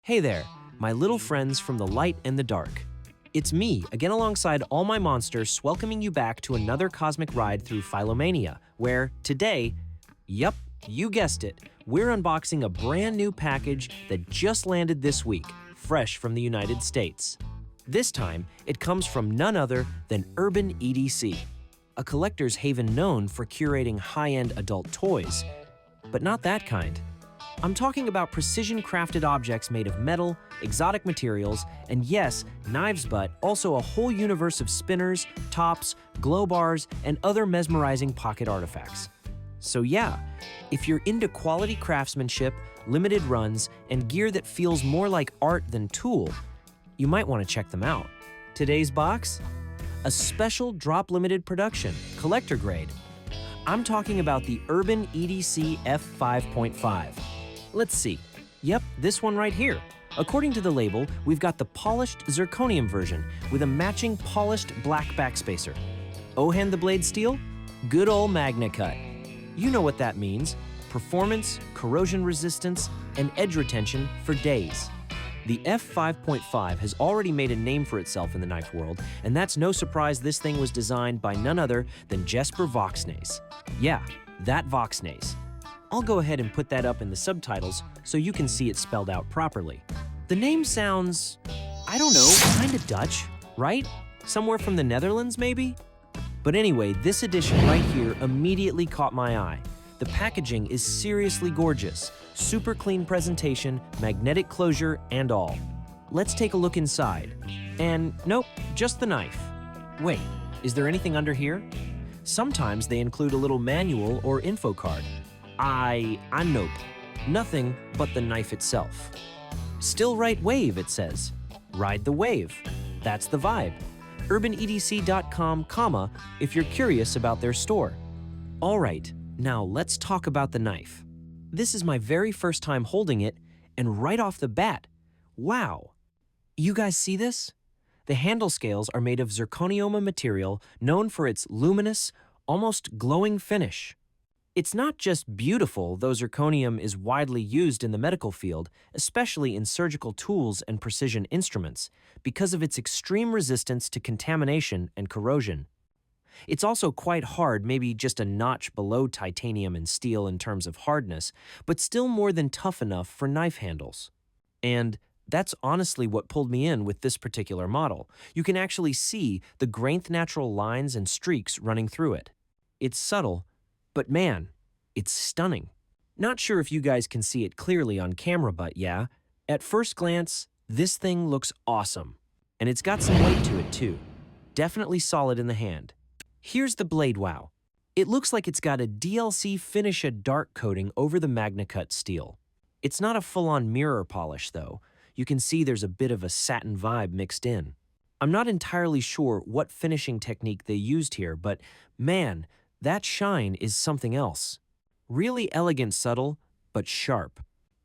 Hey there, my little friends from the light and the dark. It's me, again alongside all my monsters, welcoming you back to another cosmic ride through Filomania, where today, yup, you guessed it, we're unboxing a brand new package that just landed this week, fresh from the United States. This time, it comes from none other than Urban EDC, a collector's haven known for curating high-end adult toys, but not that kind. I'm talking about precision-crafted objects made of metal, exotic materials, and yes, knives, but also a whole universe of spinners, tops, glow bars, and other mesmerizing pocket artifacts. So yeah, if you're into quality craftsmanship, limited runs, and gear that feels more like art than tool, you might want to check them out. Today's box? A special drop-limited production, collector grade. I'm talking about the Urban EDC F5.5. Let's see. Yep, this one right here. According to the label, we've got the polished Zirconium version with a matching polished black backspacer. Oh-hand the blade steel? Good old MagnaCut. You know what that means. Performance, corrosion resistance, and edge retention for days. The F5.5 has already made a name for itself in the knife world, and that's no surprise this thing was designed by none other than Jesper Voxnaes. Yeah, that Voxnaes. I'll go ahead and put that up in the subtitles so you can see it spelled out properly. The name sounds, I don't know, kinda Dutch, right? Somewhere from the Netherlands, maybe? But anyway, this edition right here immediately caught my eye. The packaging is seriously gorgeous. Super clean presentation, magnetic closure, and all. Let's take a look inside. And nope, just the knife. Wait, is there anything under here? Sometimes they include a little manual or info card. Nope. Nothing but the knife itself. Still right wave, it says. Ride the wave. That's the vibe. UrbanEDC.com, if you're curious about their store. All right, now let's talk about the knife. This is my very first time holding it, and right off the bat, wow. You guys see this? The handle scales are made of zirconium material known for its luminous, almost glowing finish. It's not just beautiful, though zirconium is widely used in the medical field, especially in surgical tools and precision instruments, because of its extreme resistance to contamination and corrosion. It's also quite hard, maybe just a notch below titanium and steel in terms of hardness, but still more than tough enough for knife handles. And that's honestly what pulled me in with this particular model. You can actually see the grained natural lines and streaks running through it. It's subtle, but man, it's stunning. Not sure if you guys can see it clearly on camera, but yeah, at first glance, this thing looks awesome. And it's got some weight to it too. Definitely solid in the hand. Here's the blade wow. It looks like it's got a DLC Finisha dark coating over the MagnaCut steel. It's not a full-on mirror polish though. You can see there's a bit of a satin vibe mixed in. I'm not entirely sure what finishing technique they used here, but man, that shine is something else. Really elegant subtle, but sharp.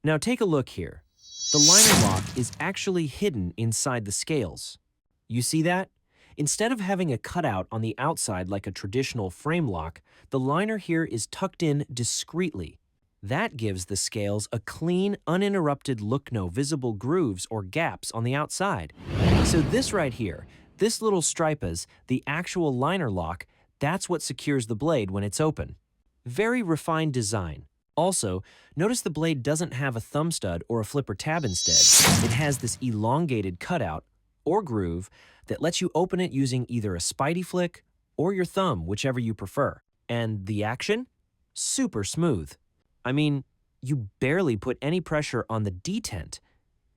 Now take a look here. The liner lock is actually hidden inside the scales. You see that? Instead of having a cutout on the outside like a traditional frame lock, the liner here is tucked in discreetly. That gives the scales a clean, uninterrupted look, no visible grooves or gaps on the outside. So this right here, this little stripes, the actual liner lock, that's what secures the blade when it's open. Very refined design. Also, notice the blade doesn't have a thumb stud or a flipper tab instead. It has this elongated cutout or groove that lets you open it using either a spidey flick or your thumb, whichever you prefer. And the action? Super smooth. I mean, you barely put any pressure on the detent,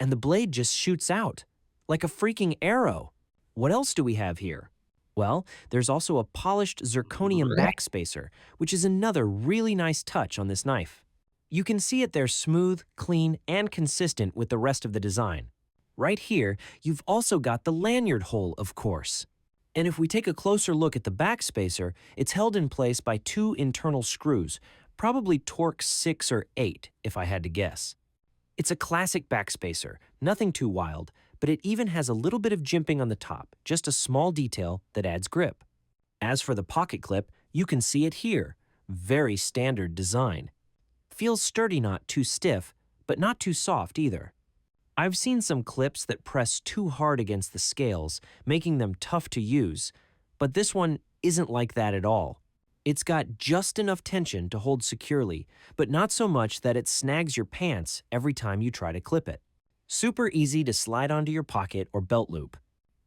and the blade just shoots out like a freaking arrow. What else do we have here? Well, there's also a polished zirconium backspacer, which is another really nice touch on this knife. You can see it there smooth, clean, and consistent with the rest of the design. Right here, you've also got the lanyard hole, of course. And if we take a closer look at the backspacer, it's held in place by two internal screws, probably Torx 6 or 8, if I had to guess. It's a classic backspacer, nothing too wild, but it even has a little bit of jimping on the top, just a small detail that adds grip. As for the pocket clip, you can see it here. Very standard design. Feels sturdy, not too stiff, but not too soft either. I've seen some clips that press too hard against the scales, making them tough to use, but this one isn't like that at all. It's got just enough tension to hold securely, but not so much that it snags your pants every time you try to clip it. Super easy to slide onto your pocket or belt loop.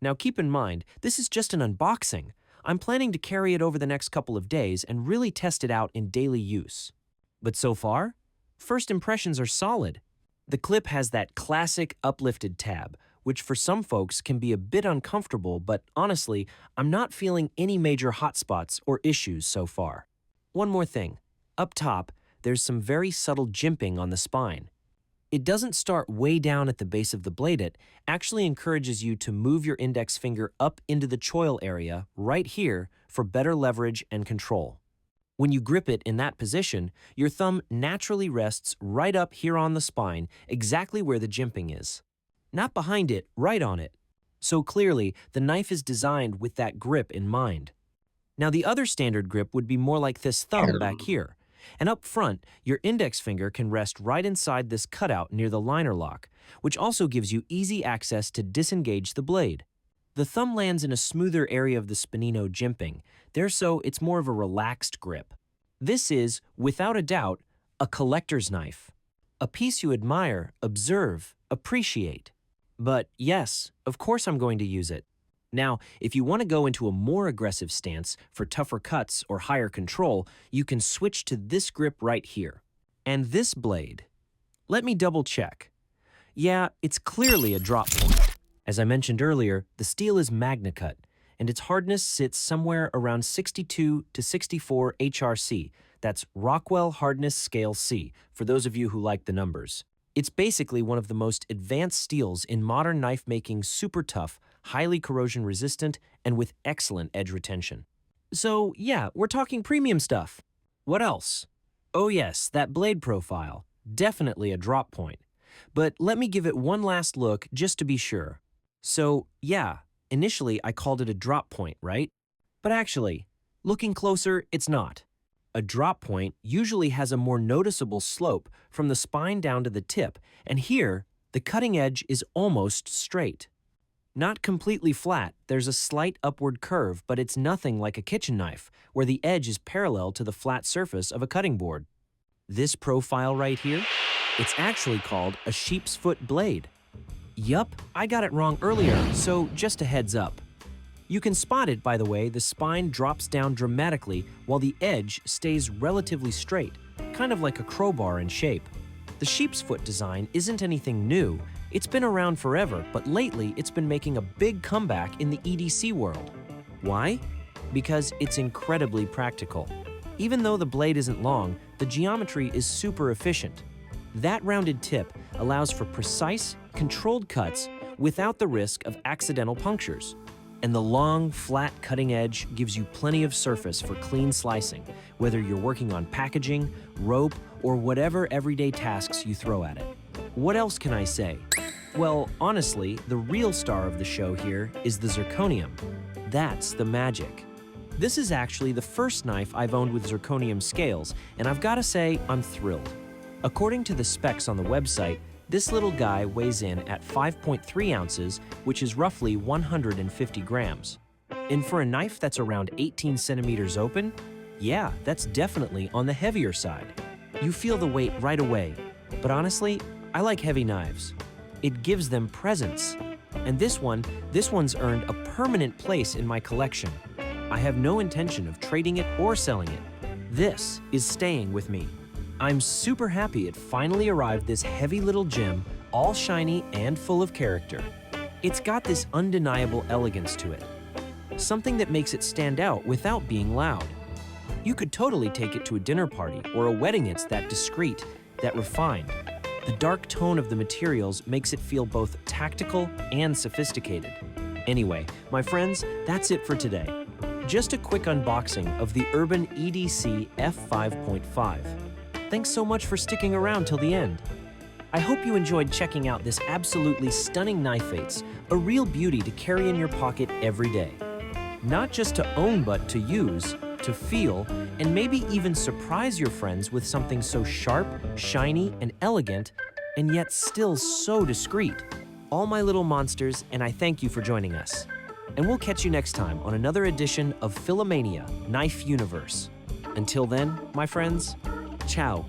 Now keep in mind, this is just an unboxing. I'm planning to carry it over the next couple of days and really test it out in daily use. But so far, first impressions are solid. The clip has that classic uplifted tab, which for some folks can be a bit uncomfortable, but honestly, I'm not feeling any major hotspots or issues so far. One more thing. Up top, there's some very subtle jimping on the spine. It doesn't start way down at the base of the blade, it actually encourages you to move your index finger up into the choil area right here for better leverage and control. When you grip it in that position, your thumb naturally rests right up here on the spine, exactly where the jimping is. Not behind it, right on it. So clearly, the knife is designed with that grip in mind. Now the other standard grip would be more like this thumb back here. And up front, your index finger can rest right inside this cutout near the liner lock, which also gives you easy access to disengage the blade. The thumb lands in a smoother area of the spinino jimping, so it's more of a relaxed grip. This is, without a doubt, a collector's knife. A piece you admire, observe, appreciate. But yes, of course I'm going to use it. Now, if you want to go into a more aggressive stance for tougher cuts or higher control, you can switch to this grip right here. And this blade. Let me double check. Yeah, it's clearly a drop point. As I mentioned earlier, the steel is MagnaCut, and its hardness sits somewhere around 62 to 64 HRC. That's Rockwell Hardness Scale C, for those of you who like the numbers. It's basically one of the most advanced steels in modern knife making, super tough, highly corrosion resistant, and with excellent edge retention. So yeah, we're talking premium stuff. What else? Oh yes, that blade profile. Definitely a drop point. But let me give it one last look just to be sure. So yeah, initially I called it a drop point, right? But actually, looking closer, it's not. A drop point usually has a more noticeable slope from the spine down to the tip, and here, the cutting edge is almost straight. Not completely flat, there's a slight upward curve, but it's nothing like a kitchen knife, where the edge is parallel to the flat surface of a cutting board. This profile right here, it's actually called a sheep's foot blade. Yup, I got it wrong earlier, so just a heads up. You can spot it, by the way, the spine drops down dramatically while the edge stays relatively straight, kind of like a crowbar in shape. The sheep's foot design isn't anything new. It's been around forever, but lately it's been making a big comeback in the EDC world. Why? Because it's incredibly practical. Even though the blade isn't long, the geometry is super efficient. That rounded tip allows for precise, controlled cuts without the risk of accidental punctures. And the long, flat cutting edge gives you plenty of surface for clean slicing, whether you're working on packaging, rope, or whatever everyday tasks you throw at it. What else can I say? Well, honestly, the real star of the show here is the Zirconium. That's the magic. This is actually the first knife I've owned with Zirconium scales, and I've got to say, I'm thrilled. According to the specs on the website, this little guy weighs in at 5.3 ounces, which is roughly 150 grams. And for a knife that's around 18 centimeters open, yeah, that's definitely on the heavier side. You feel the weight right away, but honestly, I like heavy knives. It gives them presence. And this one's earned a permanent place in my collection. I have no intention of trading it or selling it. This is staying with me. I'm super happy it finally arrived, this heavy little gem, all shiny and full of character. It's got this undeniable elegance to it. Something that makes it stand out without being loud. You could totally take it to a dinner party or a wedding. It's that discreet, that refined. The dark tone of the materials makes it feel both tactical and sophisticated. Anyway, my friends, that's it for today. Just a quick unboxing of the Urban EDC F5.5. Thanks so much for sticking around till the end. I hope you enjoyed checking out this absolutely stunning knife face, a real beauty to carry in your pocket every day. Not just to own, but to use, to feel, and maybe even surprise your friends with something so sharp, shiny, and elegant and yet still so discreet. All my little monsters, and I thank you for joining us. And we'll catch you next time on another edition of Filomania Knife Universe. Until then, my friends, ciao.